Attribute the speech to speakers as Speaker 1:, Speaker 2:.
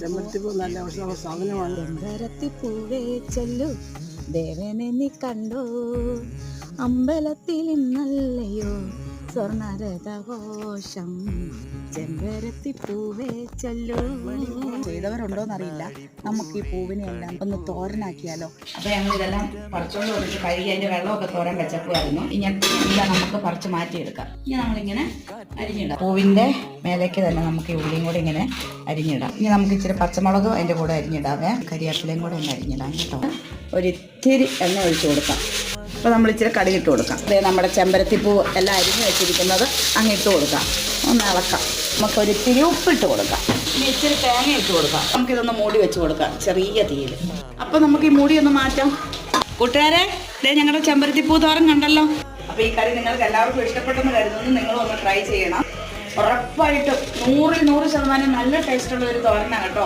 Speaker 1: ചെമ്പരത്തിപ്പൂ നല്ല ഭക്ഷണ സാധനമാണ്.
Speaker 2: ചെമ്പരത്തിപ്പൂവേ ചെല്ലു ദേവനെ നീ കണ്ടോ, അമ്പലത്തിൽ ഇന്നല്ലയോ സ്വർണരഥഘോഷം. ചെമ്പരത്തിപ്പൂവേ ചെല്ലു. ചെയ്തവരുണ്ടോന്നറിയില്ല. നമുക്ക് ഈ പൂവിനെ എല്ലാം ഒന്ന് തോരനാക്കിയാലോ. അപ്പൊ ഞങ്ങൾ ഇതെല്ലാം പറിച്ചോണ്ട് വന്നിട്ട് കഴുകി അതിന്റെ വെള്ളമൊക്കെ തോരൻ വെച്ചപ്പോഴായിരുന്നു. ഇങ്ങനെ നമുക്ക് പറിച്ച് മാറ്റിയെടുക്കാം. ഇനി നമ്മളിങ്ങനെ അരിഞ്ഞിടാം. പൂവിന്റെ മേലേക്ക് തന്നെ നമുക്ക് ഈ ഉള്ളിയും കൂടെ ഇങ്ങനെ അരിഞ്ഞിടാം. ഇനി നമുക്ക് ഇച്ചിരി പച്ചമുളകും അതിന്റെ കൂടെ അരിഞ്ഞിടാവേ. കരിയാപ്പിലയും കൂടെ ഒന്ന് അരിഞ്ഞിടാം കേട്ടോ. ഒരിത്തിരി എണ്ണ ഒഴിച്ചു കൊടുക്കാം. അപ്പോൾ നമ്മൾ ഇച്ചിരി കടുകിട്ട് കൊടുക്കാം. അതേ നമ്മുടെ ചെമ്പരത്തിപ്പൂ എല്ലാം അരിഞ്ഞ് വെച്ചിരിക്കുന്നത് അങ്ങ് ഇട്ട് കൊടുക്കാം. ഒന്ന് ഇളക്കാം. നമുക്കൊരിത്തിരി ഉപ്പിട്ട് കൊടുക്കാം. ഇനി ഇച്ചിരി തേങ്ങ ഇട്ട് കൊടുക്കാം. നമുക്കിതൊന്ന് മൂടി വെച്ച് കൊടുക്കാം ചെറിയ തീയിൽ. അപ്പോൾ നമുക്ക് ഈ മൂടി ഒന്ന് മാറ്റാം. കൂട്ടുകാരെ, ഇതേ ഞങ്ങളുടെ ചെമ്പരത്തിപ്പൂ തോരൻ കണ്ടല്ലോ. അപ്പോൾ ഈ കറി നിങ്ങൾക്ക് എല്ലാവർക്കും ഇഷ്ടപ്പെട്ടെന്ന് കരുതുന്നു. നിങ്ങളും ഒന്ന് ട്രൈ ചെയ്യണം. ഉറപ്പായിട്ടും 100% നല്ല ടേസ്റ്റുള്ള ഒരു തോരനാണ് കേട്ടോ.